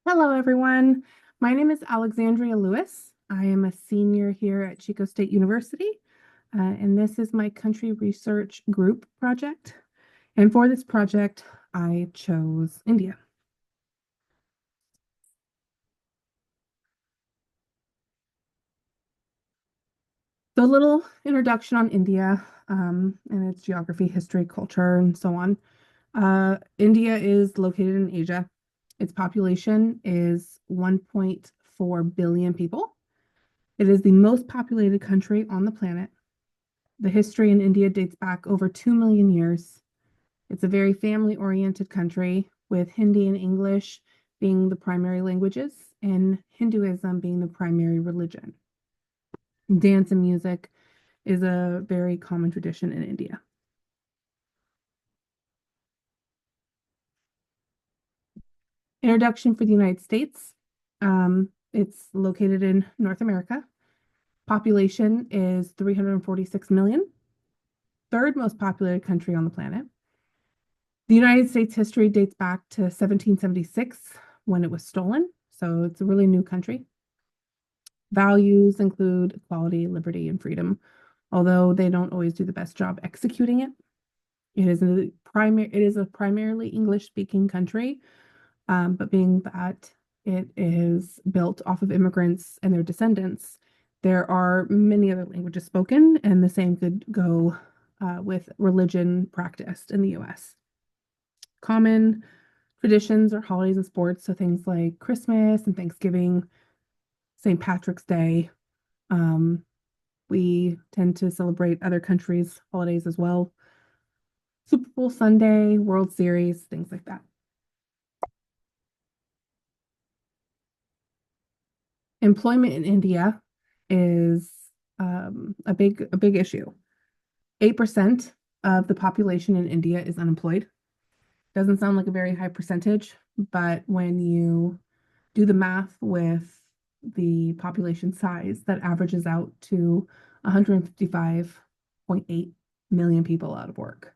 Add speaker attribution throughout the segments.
Speaker 1: Hello, everyone. My name is Alexandria Lewis. I am a senior here at Chico State University, and this is my country research group project. And for this project, I chose India. So a little introduction on India, and its geography, history, culture, and so on. India is located in Asia. Its population is 1.4 billion people. It is the most populated country on the planet. The history in India dates back over 2 million years. It's a very family-oriented country with Hindi and English being the primary languages and Hinduism being the primary religion. Dance and music is a very common tradition in India. Introduction for the United States. It's located in North America. Population is 346 million, third most populated country on the planet. The United States history dates back to 1776 when it was stolen, so it's a really new country. Values include equality, liberty, and freedom, although they don't always do the best job executing it. It is a primarily English-speaking country, but being that it is built off of immigrants and their descendants, there are many other languages spoken, and the same could go with religion practiced in the US. Common traditions or holidays and sports, so things like Christmas and Thanksgiving, St. Patrick's Day. Um, we tend to celebrate other countries' holidays as well. Super Bowl Sunday, World Series, things like that. Employment in India is a big issue. 8% of the population in India is unemployed. Doesn't sound like a very high percentage, but when you do the math with the population size, that averages out to 155.8 million people out of work.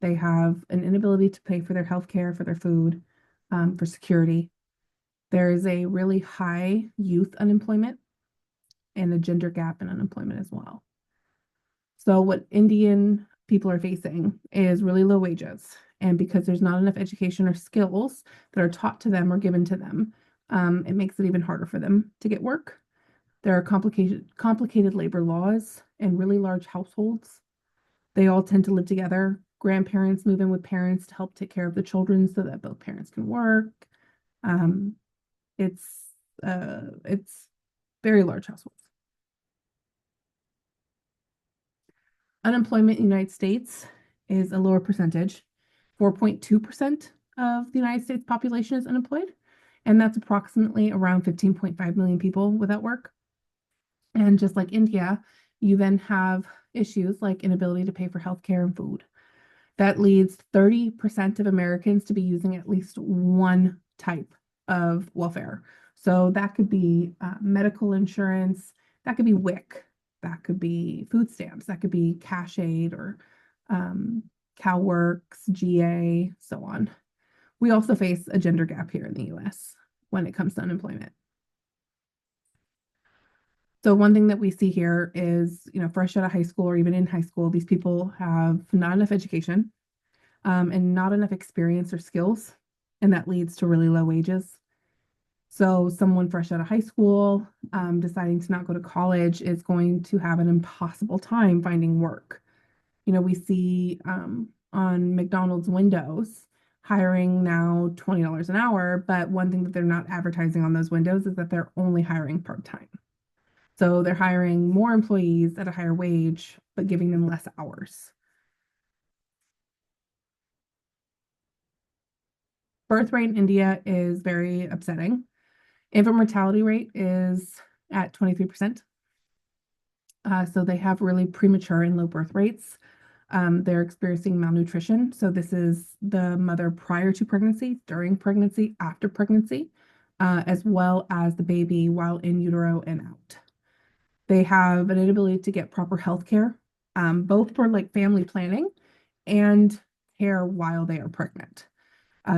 Speaker 1: They have an inability to pay for their health care, for their food, for security. There is a really high youth unemployment and a gender gap in unemployment as well. So what Indian people are facing is really low wages. And because there's not enough education or skills that are taught to them or given to them, it makes it even harder for them to get work. There are complicated labor laws and really large households. They all tend to live together. Grandparents move in with parents to help take care of the children so that both parents can work. Um, it's it's very large households. Unemployment in the United States is a lower percentage. 4.2% of the United States population is unemployed, and that's approximately around 15.5 million people without work. And just like India, you then have issues like inability to pay for healthcare and food. That leads 30% of Americans to be using at least one type of welfare. So that could be medical insurance, that could be WIC, that could be food stamps, that could be cash aid or um, CalWorks, GA, so on. We also face a gender gap here in the US when it comes to unemployment. So one thing that we see here is, fresh out of high school or even in high school, these people have not enough education, and not enough experience or skills, and that leads to really low wages. So someone fresh out of high school, deciding to not go to college is going to have an impossible time finding work. We see on McDonald's windows hiring now $20 an hour, but one thing that they're not advertising on those windows is that they're only hiring part-time. So they're hiring more employees at a higher wage, but giving them less hours. Birth rate in India is very upsetting. Infant mortality rate is at 23%. So they have really premature and low birth rates. They're experiencing malnutrition. So this is the mother prior to pregnancy, during pregnancy, after pregnancy, as well as the baby while in utero and out. They have an inability to get proper health care, both for like family planning and care while they are pregnant.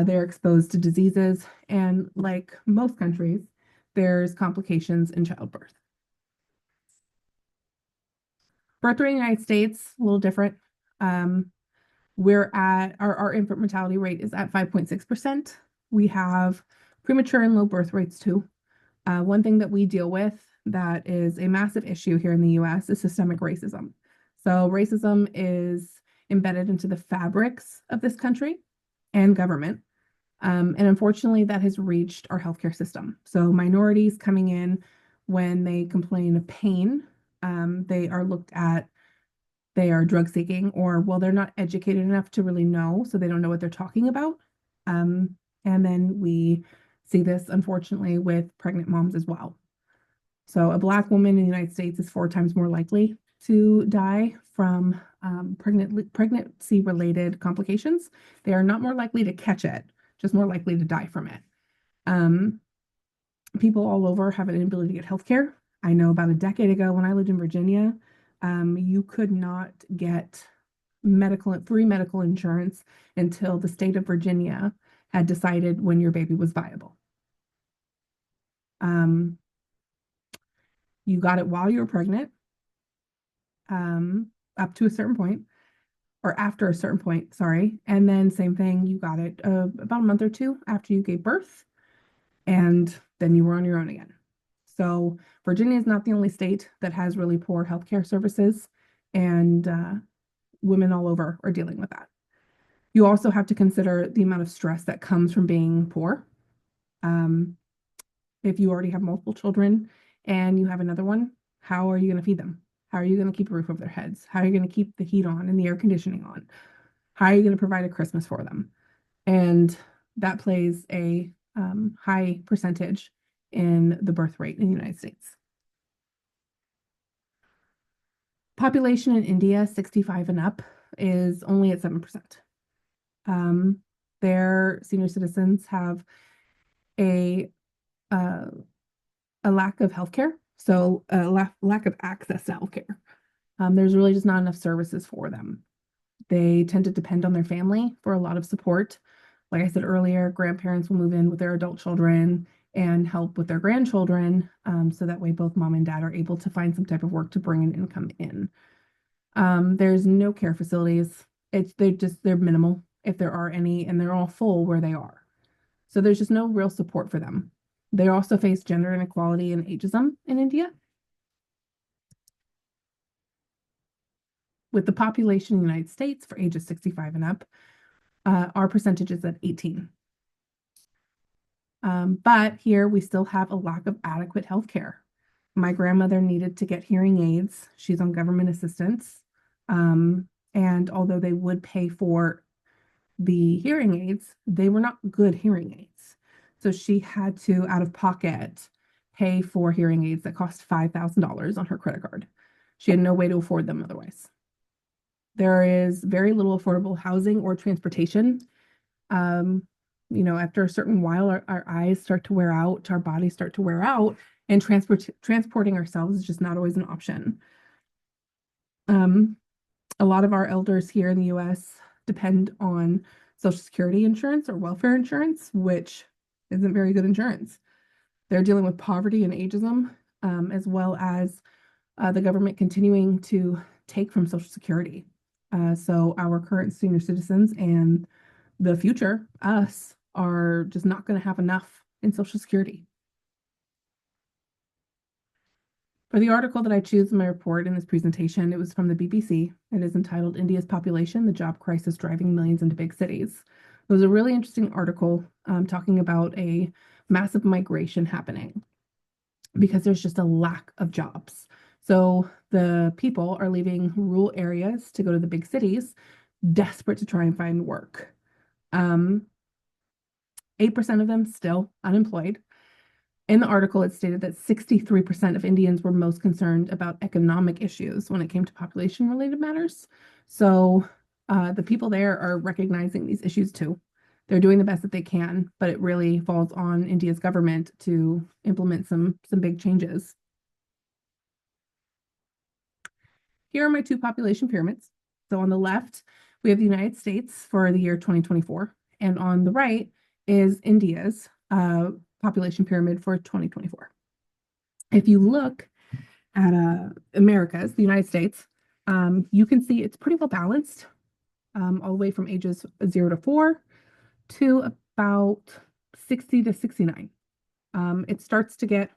Speaker 1: They're exposed to diseases, and like most countries, there's complications in childbirth. Birth rate in the United States, a little different. Um, we're at our infant mortality rate is at 5.6%. We have premature and low birth rates too. One thing that we deal with that is a massive issue here in the US is systemic racism. So racism is embedded into the fabrics of this country and government. And unfortunately, that has reached our healthcare system. So minorities coming in when they complain of pain, they are looked at, they are drug seeking, or well, they're not educated enough to really know, so they don't know what they're talking about. Um, and then we see this, unfortunately, with pregnant moms as well. So a Black woman in the United States is 4 times more likely to die from pregnancy-related complications. They are not more likely to catch it, just more likely to die from it. Um, People all over have an inability to get health care. I know about a decade ago when I lived in Virginia, you could not get free medical insurance until the state of Virginia had decided when your baby was viable. Um, you got it while you were pregnant, um, up to a certain point, or after a certain point, sorry. And then same thing, you got it about a month or two after you gave birth, and then you were on your own again. So Virginia is not the only state that has really poor healthcare services, and women all over are dealing with that. You also have to consider the amount of stress that comes from being poor. Um, if you already have multiple children and you have another one, how are you going to feed them? How are you going to keep a roof over their heads? How are you going to keep the heat on and the air conditioning on? How are you going to provide a Christmas for them? And that plays a high percentage in the birth rate in the United States. Population in India, 65 and up, is only at 7%. Um, their senior citizens have a uh, a lack of healthcare, so a lack of access to healthcare. There's really just not enough services for them. They tend to depend on their family for a lot of support. Like I said earlier, grandparents will move in with their adult children and help with their grandchildren, so that way both mom and dad are able to find some type of work to bring an income in. There's no care facilities. They're minimal if there are any, and they're all full where they are. So there's just no real support for them. They also face gender inequality and ageism in India. With the population in the United States for ages 65 and up, our percentage is at 18. But here we still have a lack of adequate health care. My grandmother needed to get hearing aids. She's on government assistance. And although they would pay for the hearing aids, they were not good hearing aids. So she had to, out of pocket, pay for hearing aids that cost $5,000 on her credit card. She had no way to afford them otherwise. There is very little affordable housing or transportation. After a certain while, our eyes start to wear out, our bodies start to wear out, and transporting ourselves is just not always an option. A lot of our elders here in the US depend on Social Security insurance or welfare insurance, which isn't very good insurance. They're dealing with poverty and ageism, as well as the government continuing to take from Social Security. So our current senior citizens and the future, us, are just not going to have enough in Social Security. For the article that I choose in my report in this presentation, it was from the BBC. It is entitled India's Population, the Job Crisis Driving Millions into Big Cities. It was a really interesting article talking about a massive migration happening because there's just a lack of jobs. So the people are leaving rural areas to go to the big cities, desperate to try and find work. 8% of them still unemployed. In the article, it stated that 63% of Indians were most concerned about economic issues when it came to population-related matters. So the people there are recognizing these issues too. They're doing the best that they can, but it really falls on India's government to implement some big changes. Here are my 2 population pyramids. So on the left, we have the United States for the year 2024, And on the right is India's population pyramid for 2024. If you look at America's, the United States, you can see it's pretty well balanced, all the way from ages 0 to 4 to about 60 to 69. It starts to get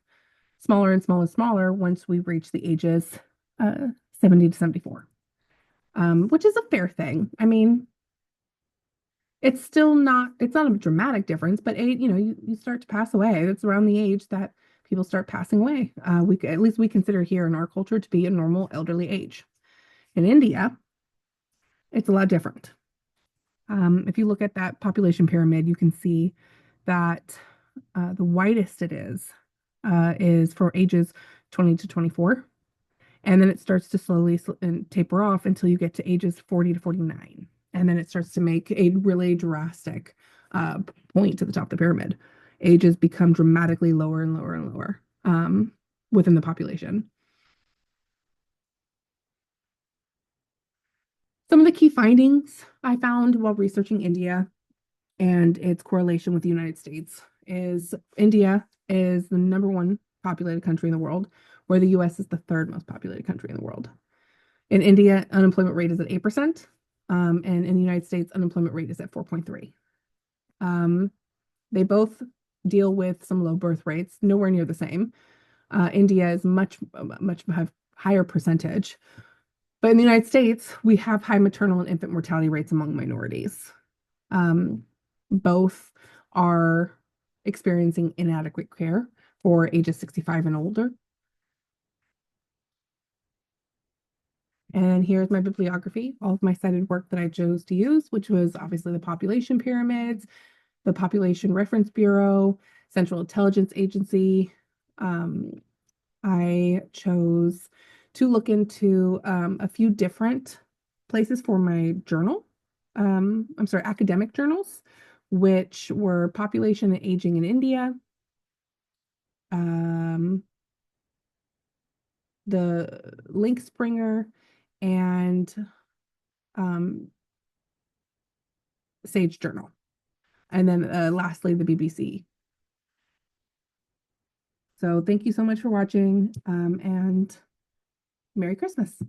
Speaker 1: smaller and smaller and smaller once we reach the ages 70 to 74, which is a fair thing. I mean, it's not a dramatic difference, but you start to pass away. It's around the age that people start passing away. At least we consider here in our culture to be a normal elderly age. In India, it's a lot different. If you look at that population pyramid, you can see that the widest it is for ages 20 to 24. And then it starts to slowly and taper off until you get to ages 40 to 49. And then it starts to make a really drastic point to the top of the pyramid. Ages become dramatically lower and lower and lower within the population. Some of the key findings I found while researching India and its correlation with the United States is India is the #1 populated country in the world, where the US is the third most populated country in the world. In India, unemployment rate is at 8%, and in the United States, unemployment rate is at 4.3. They both deal with some low birth rates, nowhere near the same. India is much higher percentage. But in the United States, we have high maternal and infant mortality rates among minorities. Both are experiencing inadequate care for ages 65 and older. And here's my bibliography, all of my cited work that I chose to use, which was obviously the population pyramids, the Population Reference Bureau, Central Intelligence Agency. I chose to look into a few different places for my journal. I'm sorry, academic journals, which were Population and Aging in India, the Link Springer, and Sage Journal. And then lastly, the BBC. So thank you so much for watching, and Merry Christmas.